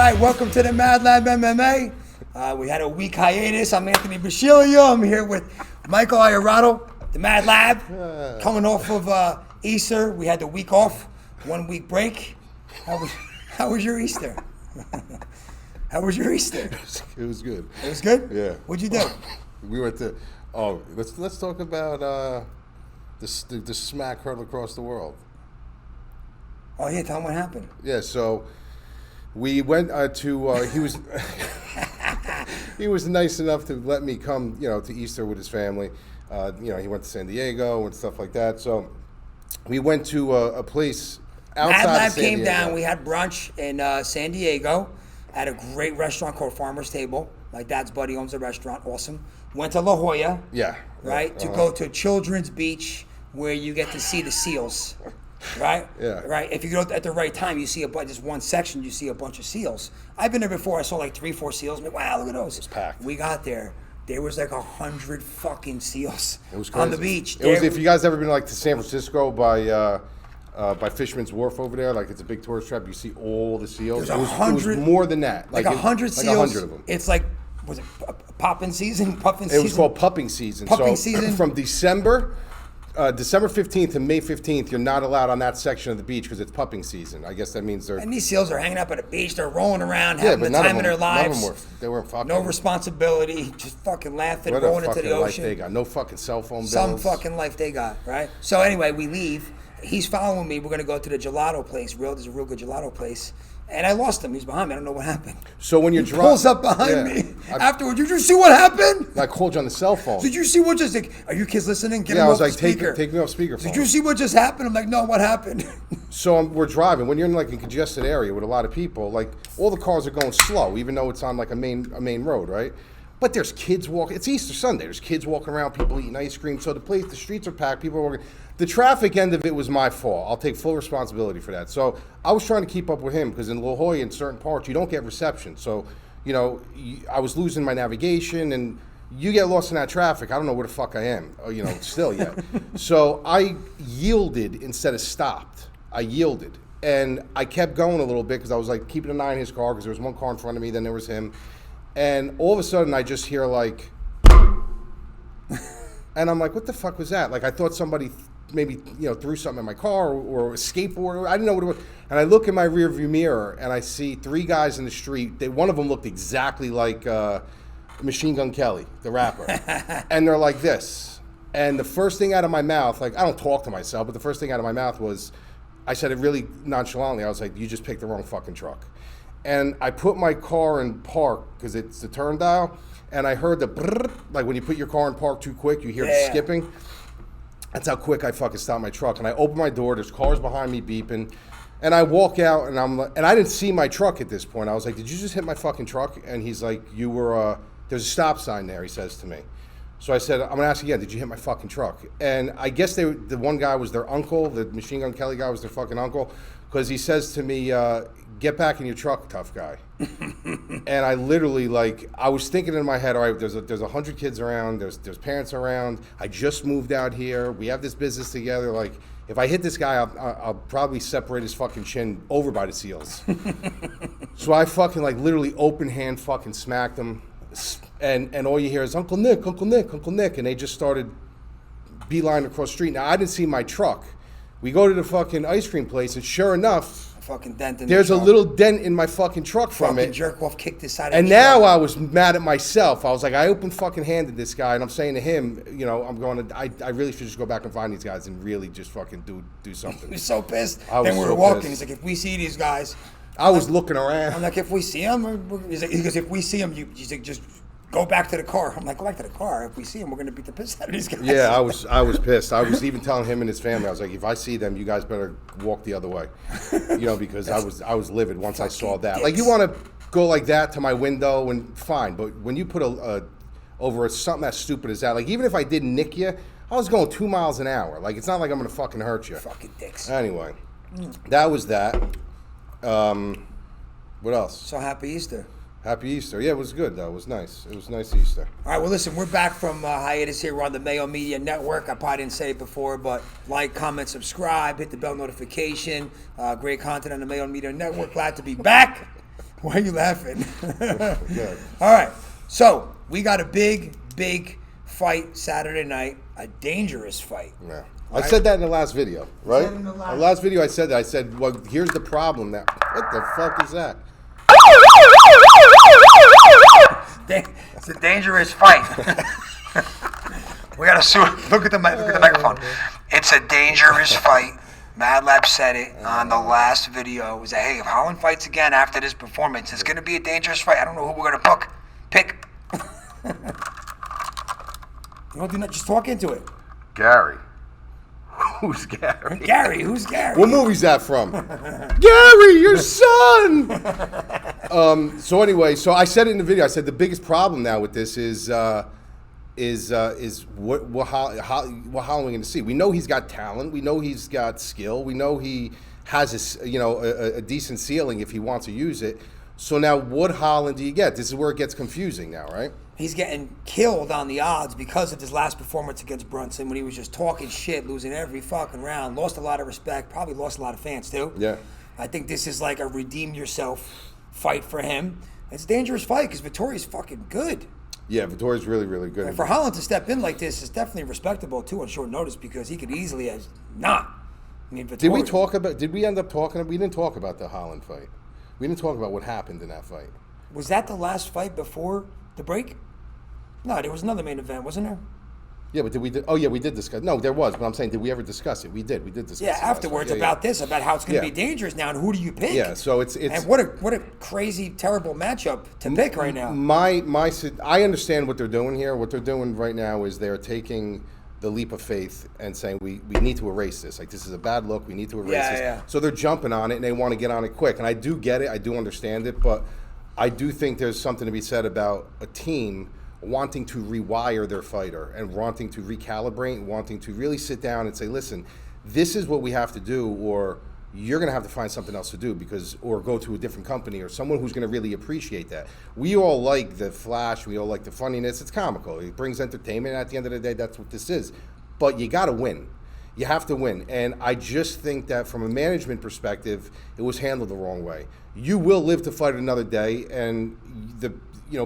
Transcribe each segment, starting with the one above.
right, welcome to the Mad Lab MMA. We had a week hiatus. I'm Anthony Busciglio. I'm here with Michael Iurato, the Mad Lab, coming off of Easter. We had the week off, 1 week break. How was your Easter? How was your Easter? It was good. It was good? Yeah. What'd you do? We went to. Oh, let's talk about the smack heard across the world. Oh yeah, tell him what happened. Yeah, so we went to. He was nice enough to let me come, to Easter with his family. He went to San Diego and stuff like that. So we went to a place outside Mad Lab of San came Diego. down. We had brunch in San Diego at a great restaurant called Farmer's Table. My dad's buddy owns a restaurant. Awesome. Went to La Jolla. Yeah. Right? To go to Children's Beach where you get to see the seals. Right? Yeah. Right? If you go at the right time, you see just one section, you see a bunch of seals. I've been there before. I saw like 3-4 seals. I'm like, wow, look at those. It was packed. We got there. There was like 100 fucking seals It was crazy. on the beach. It was, if you guys ever been to San Francisco by Fisherman's Wharf over there, like it's a big tourist trap, you see all the seals. There's It was more than that. Like 100 seals. Like 100 of them. It's like, was it popping season? Puffing season? It was called pupping season. Pupping so season? From December 15th to May 15th, you're not allowed on that section of the beach because it's pupping season. I guess that means they're... And these seals are hanging up at a beach. They're rolling around, having the time of their lives. None of them they weren't fucking... No responsibility, just fucking laughing, What rolling a into fucking the life ocean. they got. No fucking cell phone bills. Some fucking life they got, right? So anyway, we leave. He's following me. We're going to go to the gelato place. There's a real good gelato place. And I lost him. He's behind me. I don't know what happened. So when you're He pulls up behind me. Afterwards, did you see what happened? I called you on the cell phone. Did you see what just... Are you kids listening? Get Yeah, him I was off like, the speaker. take me off speakerphone. Did you see what just happened? I'm like, no, what happened? So we're driving. When you're in like a congested area with a lot of people, like all the cars are going slow, even though it's on like a main road, right? But there's kids walking. It's Easter Sunday. There's kids walking around, people eating ice cream. So the streets are packed. People are walking. The traffic end of it was my fault. I'll take full responsibility for that. So I was trying to keep up with him because in La Jolla, in certain parts, you don't get reception. So, I was losing my navigation and you get lost in that traffic. I don't know where the fuck I am, still yet. So I yielded instead of stopped. I yielded. And I kept going a little bit because I was like keeping an eye on his car because there was one car in front of me, then there was him. And all of a sudden I just hear like, and I'm like, what the fuck was that? Like I thought somebody maybe threw something in my car or a skateboard. I didn't know what it was. And I look in my rearview mirror and I see 3 guys in the street. One of them looked exactly like Machine Gun Kelly, the rapper. And they're like this. And the first thing out of my mouth, like I don't talk to myself, but the first thing out of my mouth was, I said it really nonchalantly. I was like, you just picked the wrong fucking truck. And I put my car in park because it's the turn dial. And I heard the brrr, like when you put your car in park too quick, you hear the skipping. That's how quick I fucking stopped my truck. And I open my door, there's cars behind me beeping. And I walk out and I didn't see my truck at this point. I was like, did you just hit my fucking truck? And he's like, there's a stop sign there, he says to me. So I said, I'm gonna ask you again, did you hit my fucking truck? And I guess the one guy was their uncle, the Machine Gun Kelly guy was their fucking uncle. Because he says to me, get back in your truck, tough guy. And I literally, I was thinking in my head, all right, there's 100 kids around, there's parents around, I just moved out here, we have this business together, like, if I hit this guy, I'll probably separate his fucking chin over by the seals. So I fucking, literally open hand fucking smacked him, and all you hear is, Uncle Nick, Uncle Nick, Uncle Nick, and they just started beeline across the street. Now, I didn't see my truck. We go to the fucking ice cream place, and sure enough, a fucking dent in there's the a truck. little dent in my fucking truck from Fucking it. jerk off kicked his side of And the truck. now I was mad at myself. I was like, I open fucking handed this guy, and I'm saying to him, I really should just go back and find these guys and really just fucking do something. He was so pissed. I was Then we were so walking. pissed. He's like, if we see these guys, I was looking around. I'm like, if we see them, he goes, if we see them, he's like, just go back to the car. I'm like, go back to the car. If we see them, we're gonna beat the piss out of these guys. Yeah, I was pissed. I was even telling him and his family, I was like, if I see them, you guys better walk the other way, because I was livid once I saw that. Dicks. Like, you want to go like that to my window, and fine, but when you put over something as stupid as that, like even if I didn't nick you, I was going 2 miles an hour. Like, it's not like I'm gonna fucking hurt you. Fucking dicks. Anyway, that was that. What else? So happy Easter. Happy Easter. Yeah, it was good, though. It was nice. It was a nice Easter. All right, well, listen, we're back from hiatus here. We're on the Mayo Media Network. I probably didn't say it before, but like, comment, subscribe, hit the bell notification. Great content on the Mayo Media Network. Glad to be back. Why are you laughing? Good. All right. So we got a big fight Saturday night. A dangerous fight. Yeah. Right? I said that in the last video, right? in the last video I said that. I said, well, here's the problem now. What the fuck is that? It's a dangerous fight. We gotta look at the microphone. It's a dangerous fight. Mad Lab said it on the last video. He said, hey, if Holland fights again after this performance, it's gonna be a dangerous fight. I don't know who we're gonna pick. You don't do not just talk into it. Gary. Who's Gary? Gary, who's Gary? What movie's that from? Gary, your son! So anyway, so I said it in the video. I said the biggest problem now with this is what Holland we're going to see. We know he's got talent. We know he's got skill. We know he has a decent ceiling if he wants to use it. So now what Holland do you get? This is where it gets confusing now, right? He's getting killed on the odds because of his last performance against Brunson when he was just talking shit, losing every fucking round, lost a lot of respect, probably lost a lot of fans too. Yeah. I think this is like a redeem yourself fight for him. It's a dangerous fight because Vettori's fucking good. Yeah, Vettori's really, really good. And for Holland to step in like this is definitely respectable too on short notice because he could easily have not. I mean, Vettori, Did we end up talking? We didn't talk about the Holland fight. We didn't talk about what happened in that fight. Was that the last fight before the break? No, there was another main event, wasn't there? Yeah, but we did discuss. No, there was, but I'm saying, did we ever discuss it? We did discuss it. Yeah, afterwards about this, about how it's going to be dangerous now, and who do you pick? Yeah, so it's and what a crazy, terrible matchup to pick right now. I understand what they're doing here. What they're doing right now is they're taking the leap of faith and saying we need to erase this. Like, this is a bad look. We need to erase this. Yeah. So they're jumping on it and they want to get on it quick. And I do get it. I do understand it, but I do think there's something to be said about a team wanting to rewire their fighter and wanting to recalibrate, wanting to really sit down and say, listen, this is what we have to do, or you're going to have to find something else to do or go to a different company or someone who's going to really appreciate that. We all like the flash. We all like the funniness. It's comical. It brings entertainment. At the end of the day, that's what this is. But you got to win. You have to win. And I just think that from a management perspective, it was handled the wrong way. You will live to fight another day, and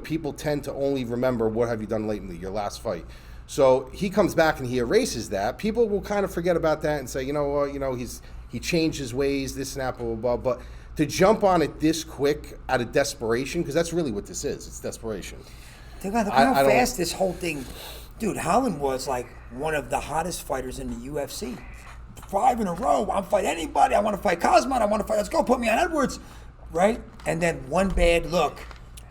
people tend to only remember what have you done lately, your last fight. So he comes back and he erases that. People will kind of forget about that and say, he changed his ways, this and that, blah, blah, blah. But to jump on it this quick out of desperation, because that's really what this is. It's desperation. Think about how fast this whole thing... Dude, Holland was like one of the hottest fighters in the UFC. 5 in a row. I'll fight anybody. I want to fight Cosman. I want to fight... Let's go. Put me on Edwards. Right? And then one bad look.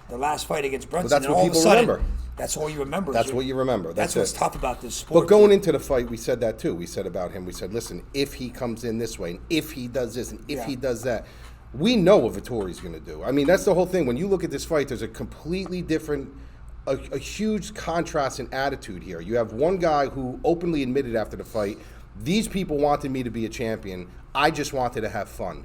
The last fight against Brunson. But that's what people remember. That's all you remember. That's what you remember. That's what's tough about this sport. But going into the fight, we said that too. We said about him, we said, listen, if he comes in this way, and if he does this, and if he does that, we know what Vettori's going to do. I mean, that's the whole thing. When you look at this fight, there's a completely different, a huge contrast in attitude here. You have one guy who openly admitted after the fight, these people wanted me to be a champion. I just wanted to have fun.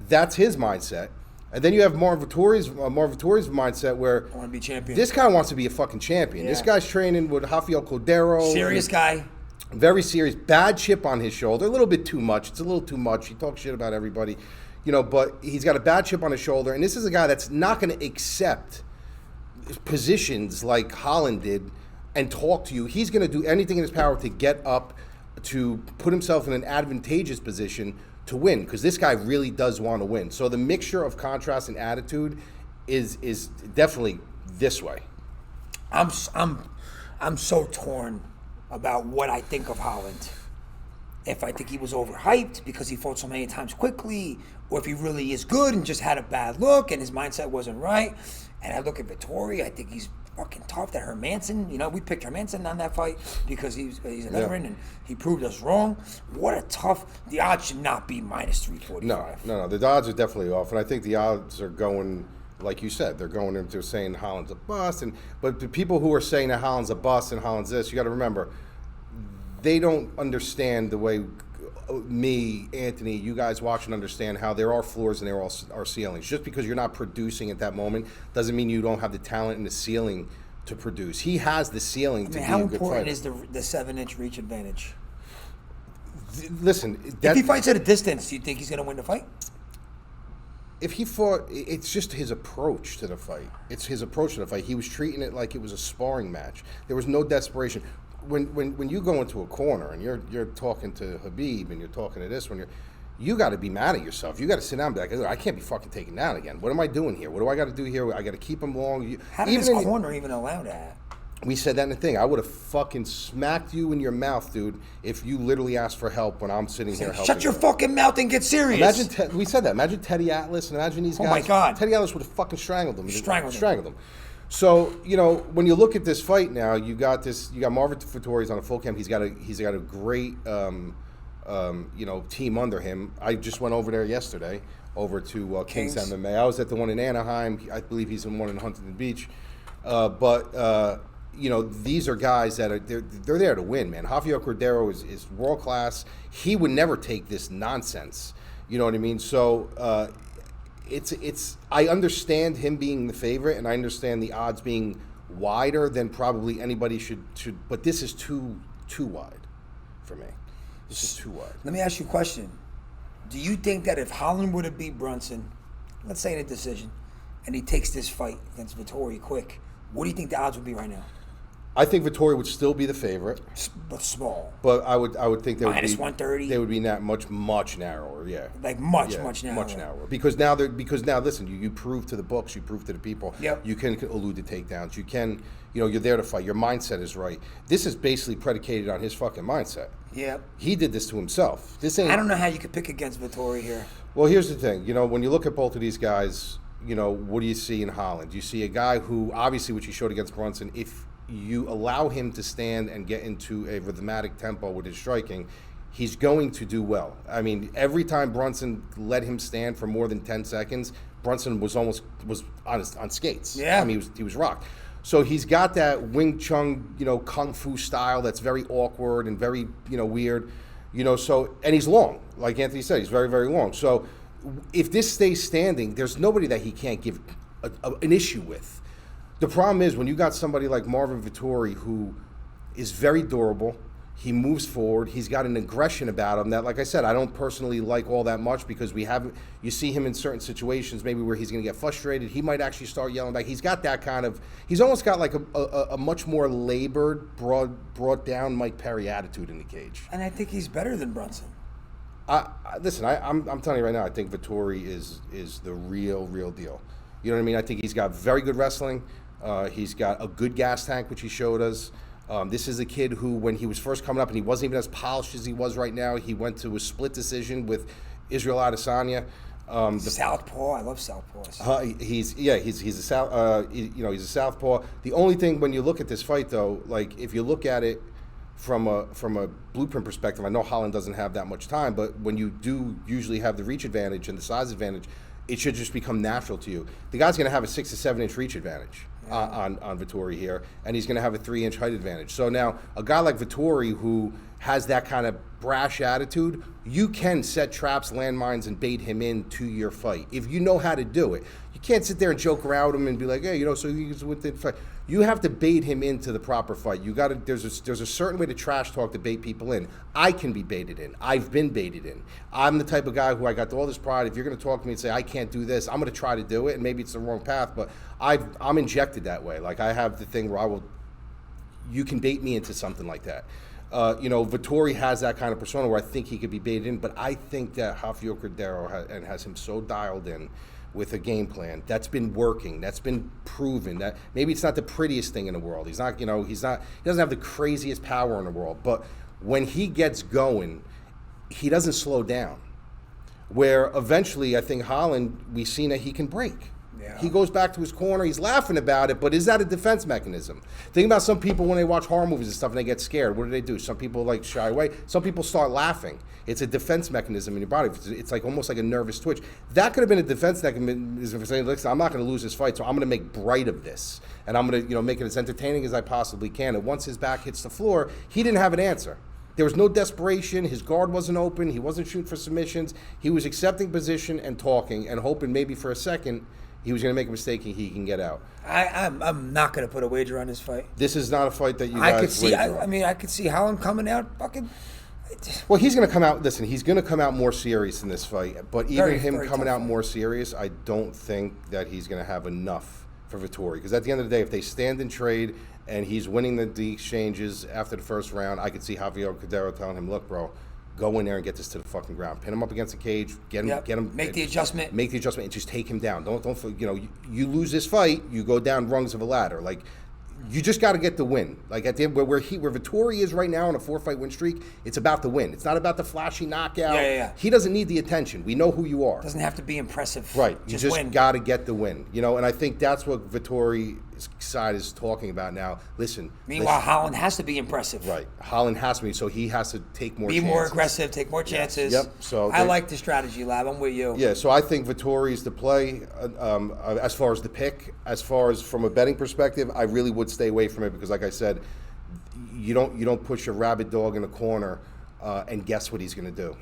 That's his mindset. And then you have Marvin Vettori's mindset where I want to be champion. This guy wants to be a fucking champion. Yeah. This guy's training with Rafael Cordero. Serious guy. Very serious. Bad chip on his shoulder. A little bit too much. It's a little too much. He talks shit about everybody. But he's got a bad chip on his shoulder. And this is a guy that's not going to accept positions like Holland did and talk to you. He's going to do anything in his power to get up, to put himself in an advantageous position to win, because this guy really does want to win. So the mixture of contrast and attitude is definitely this way. I'm so torn about what I think of Holland. If I think he was overhyped because he fought so many times quickly, or if he really is good and just had a bad look and his mindset wasn't right. And I look at Vettori, I think he's fucking tough. That Hermanson, we picked Hermanson on that fight because he's a veteran and he proved us wrong. What a tough... The odds should not be minus 345. No. The odds are definitely off, and I think the odds are going, like you said, they're going into saying Holland's a bust. But the people who are saying that Holland's a bust and Holland's this, you got to remember, they don't understand the way me, Anthony, you guys watching understand how there are floors and there are ceilings. Just because you're not producing at that moment doesn't mean you don't have the talent and the ceiling to produce. He has the ceiling to be a good fighter. How important is the 7-inch reach advantage? Listen, if he fights at a distance, do you think he's going to win the fight? if he fought, it's just his approach to the fight. It's his approach to the fight. He was treating it like it was a sparring match. There was no desperation. When you go into a corner and you're talking to Habib and you're talking to this one, you got to be mad at yourself. You got to sit down and be like, I can't be fucking taken down again. What am I doing here? What do I got to do here? I got to keep him long. How did this corner even allow that? We said that in the thing. I would have fucking smacked you in your mouth, dude, if you literally asked for help when I'm sitting here helping. Shut your fucking mouth and get serious. Imagine we said that. Imagine Teddy Atlas and imagine these guys. Oh my God. Teddy Atlas would have fucking strangled them. Strangled him. So, you know, when you look at this fight now, you got Marvin Vettori's on a full camp. He's got a great team under him. I just went over there yesterday, over to Kings MMA. I was at the one in Anaheim. I believe he's in one in Huntington Beach. You know, these are guys that are they're there to win, man. Javier Cordero is world class. He would never take this nonsense. You know what I mean? So it's I understand him being the favorite, and I understand the odds being wider than probably anybody should. But this is too wide for me. This is too wide. Let me ask you a question. Do you think that if Holland would have beat Brunson, let's say in a decision, and he takes this fight against Vettori quick, what do you think the odds would be right now? I think Vettori would still be the favorite, but small. But I would think they would be -130. They would be much narrower, yeah. Like much narrower. Much narrower. Because now listen, you prove to the books, you prove to the people. Yep. You can elude the takedowns. You can, you're there to fight. Your mindset is right. This is basically predicated on his fucking mindset. Yep. He did this to himself. I don't know how you could pick against Vettori here. Well, here's the thing. When you look at both of these guys, what do you see in Holland? You see a guy who, obviously, which he showed against Brunson, if you allow him to stand and get into a rhythmic tempo with his striking, he's going to do well. I mean, every time Brunson let him stand for more than 10 seconds, Brunson was on skates. Yeah. I mean, he was rocked. So he's got that Wing Chun, kung fu style that's very awkward and very, weird. So, and he's long. Like Anthony said, he's very, very long. So if this stays standing, there's nobody that he can't give an issue with. The problem is when you got somebody like Marvin Vettori who is very durable, he moves forward, he's got an aggression about him that, like I said, I don't personally like all that much because you see him in certain situations maybe where he's going to get frustrated. He might actually start yelling back. He's got that he's almost got like a much more labored, brought down Mike Perry attitude in the cage. And I think he's better than Brunson. Listen, I'm telling you right now, I think Vettori is the real deal. You know what I mean? I think he's got very good wrestling. He's got a good gas tank, which he showed us. This is a kid who, when he was first coming up, and he wasn't even as polished as he was right now, he went to a split decision with Israel Adesanya. Southpaw, I love southpaws. He's a southpaw. The only thing when you look at this fight, though, like if you look at it from a blueprint perspective, I know Holland doesn't have that much time, but when you do usually have the reach advantage and the size advantage, it should just become natural to you. The guy's going to have a 6 to 7 inch reach advantage on Vettori here, and he's going to have a 3 inch height advantage. So now a guy like Vettori who has that kind of brash attitude, you can set traps, landmines, and bait him into your fight if you know how to do it. You can't sit there and joke around him and be like, hey, so he's with the fight. You have to bait him into the proper fight. You got to. There's a certain way to trash talk to bait people in. I can be baited in. I've been baited in. I'm the type of guy who I got all this pride. If you're going to talk to me and say I can't do this, I'm going to try to do it, and maybe it's the wrong path. But I'm injected that way. Like I have the thing where you can bait me into something like that. Vettori has that kind of persona where I think he could be baited in, but I think that Javier Cordero has him so dialed in with a game plan that's been working, that's been proven. That maybe it's not the prettiest thing in the world. He doesn't have the craziest power in the world, but when he gets going, he doesn't slow down. Where eventually, I think Holland, we've seen that he can break. Yeah. He goes back to his corner. He's laughing about it, but is that a defense mechanism? Think about some people when they watch horror movies and stuff and they get scared. What do? Some people shy away. Some people start laughing. It's a defense mechanism in your body. It's like almost like a nervous twitch. That could have been a defense mechanism for saying, listen, I'm not going to lose this fight, so I'm going to make bright of this, and I'm going to make it as entertaining as I possibly can. And once his back hits the floor, he didn't have an answer. There was no desperation. His guard wasn't open. He wasn't shooting for submissions. He was accepting position and talking and hoping maybe for a second he was going to make a mistake and he can get out. I'm not going to put a wager on this fight. This is not a fight that you guys wager on. I could see Holland coming out fucking. Well, he's going to come out. Listen, he's going to come out more serious in this fight. But even him very coming tough out fight. more serious, I don't think that he's going to have enough for Vettori. Because at the end of the day, if they stand and trade and he's winning the exchanges after the first round, I could see Javier Cordero telling him, "Look, bro, go in there and get this to the fucking ground. Pin him up against the cage. Get him. Make the adjustment. Make the adjustment and just take him down. Don't. You lose this fight, you go down rungs of a ladder. Like." You just got to get the win. Like at the end, where Vettori is right now on a 4-fight win streak, it's about the win. It's not about the flashy knockout. Yeah. He doesn't need the attention. We know who you are. Doesn't have to be impressive. Right. You just win. got to get the win. And I think that's what Vettori's side is talking about now. Listen. Meanwhile, Holland has to be impressive. Right. Holland has to be, so he has to take more chances. Be more aggressive, take more chances. Yep. So I like the strategy, Lab. I'm with you. Yeah, so I think Vettori is the play as far as the pick. As far as from a betting perspective, I really would stay away from it because, like I said, you don't push a rabid dog in a corner and guess what he's going to do.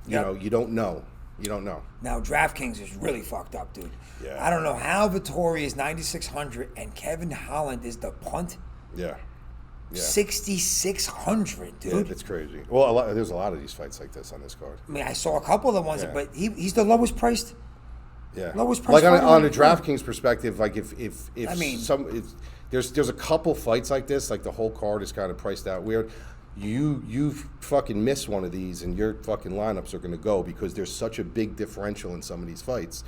You don't know. You don't know. Now, DraftKings is really fucked up, dude. Yeah. I don't know how Vettori is 9,600 and Kevin Holland is the punt. Yeah. 6,600, dude. Yeah, that's crazy. Well, there's a lot of these fights like this on this card. I mean, I saw a couple of the ones, but he's the lowest priced. Yeah. Lowest priced. Like on a DraftKings perspective, like if there's a couple fights like this, like the whole card is kind of priced out weird. You fucking miss one of these, and your fucking lineups are going to go because there's such a big differential in some of these fights.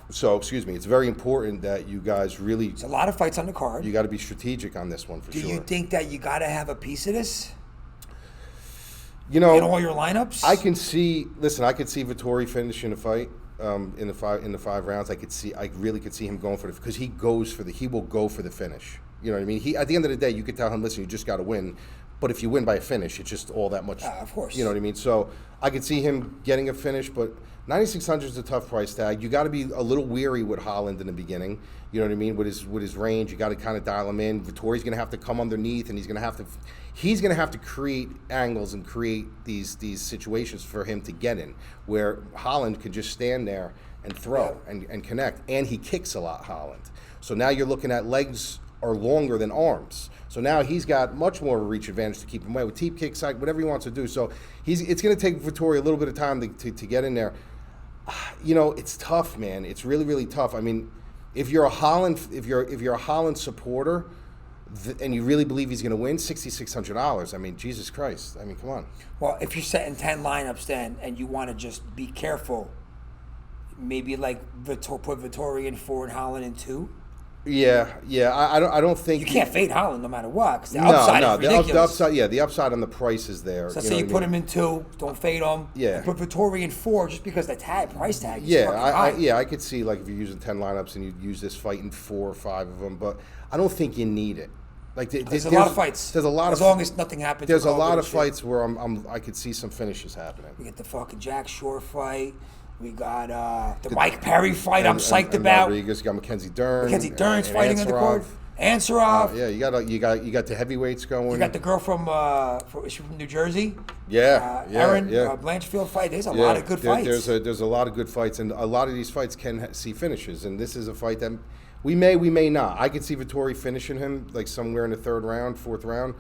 So, excuse me, it's very important that you guys really. It's a lot of fights on the card. You got to be strategic on this one for sure. Do you think that you got to have a piece of this? In all your lineups. I can see. Listen, I could see Vettori finishing a fight in the 5 rounds. I really could see him going for because he will go for the finish. You know what I mean? At the end of the day, you could tell him, listen, you just got to win. But if you win by a finish, it's just all that much. Of course. You know what I mean? So I could see him getting a finish, but 9,600 is a tough price tag. You got to be a little weary with Holland in the beginning. You know what I mean? With his range, you got to kind of dial him in. Vettori's going to have to come underneath, and he's going to have to create angles and create these situations for him to get in, where Holland could just stand there and throw and connect, and he kicks a lot, Holland. So now you're looking at legs are longer than arms. So now he's got much more of a reach advantage to keep him away with teep kicks, whatever he wants to do. So it's going to take Vettori a little bit of time to get in there. It's tough, man. It's really, really tough. I mean, if you're a Holland supporter and you really believe he's going to win, $6,600. I mean, Jesus Christ. I mean, come on. Well, if you're setting 10 lineups then and you want to just be careful, maybe like put Vettori in 4 and Holland in 2. Yeah. I don't think you can't fade Holland no matter what because the upside is ridiculous. The upside on the price is there. So say you put him in 2, don't fade him. Yeah. Put Vettori in 4 just because the price tag. Is I could see like if you're using 10 lineups and you use this fight in 4 or 5 of them, but I don't think you need it. Like there's a lot of fights. There's a lot as long as nothing happens. There's a lot of fights where I could see some finishes happening. We get the fucking Jack Shore fight. We got the Mike Perry fight. I'm psyched about. Rodriguez, you got Mackenzie Dern. Dern's fighting on the card. Ansarov. You got the heavyweights going. You got the girl from is she from New Jersey? Erin Blanchfield fight. There's a lot of good fights. There's a lot of good fights, and a lot of these fights can see finishes. And this is a fight that we may not. I could see Vettori finishing him like somewhere in the 3rd round, 4th round.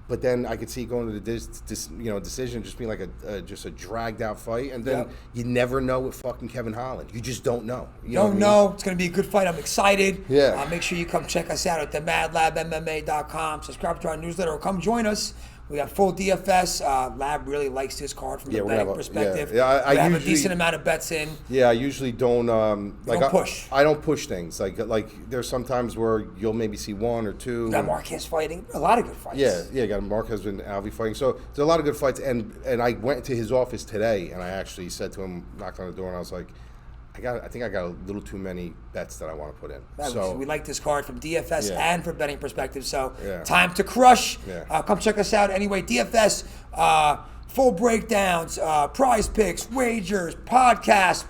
But then I could see going to the decision, just being like just a dragged out fight, and then you never know with fucking Kevin Holland. You just don't know. You don't know. It's gonna be a good fight. I'm excited. Yeah. Make sure you come check us out at themadlabmma.com. Subscribe to our newsletter or come join us. We got full DFS. Lab really likes his card from the betting perspective. I have a decent amount of bets in. Yeah, I usually don't push. I don't push things. Like there's sometimes where you'll maybe see 1 or 2. You got Marquez fighting. A lot of good fights. Yeah, got Marquez and Alvey fighting. So there's a lot of good fights. And I went to his office today and I actually said to him, knocked on the door, and I was like, I think I got a little too many bets that I want to put in. So we like this card from DFS and for betting perspective. So time to crush. Come check us out anyway. DFS, full breakdowns, prize picks, wagers, podcasts,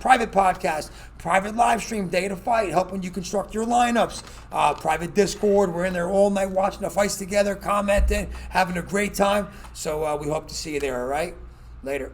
private live stream, day to fight, helping you construct your lineups, private Discord. We're in there all night watching the fights together, commenting, having a great time. So we hope to see you there, all right? Later.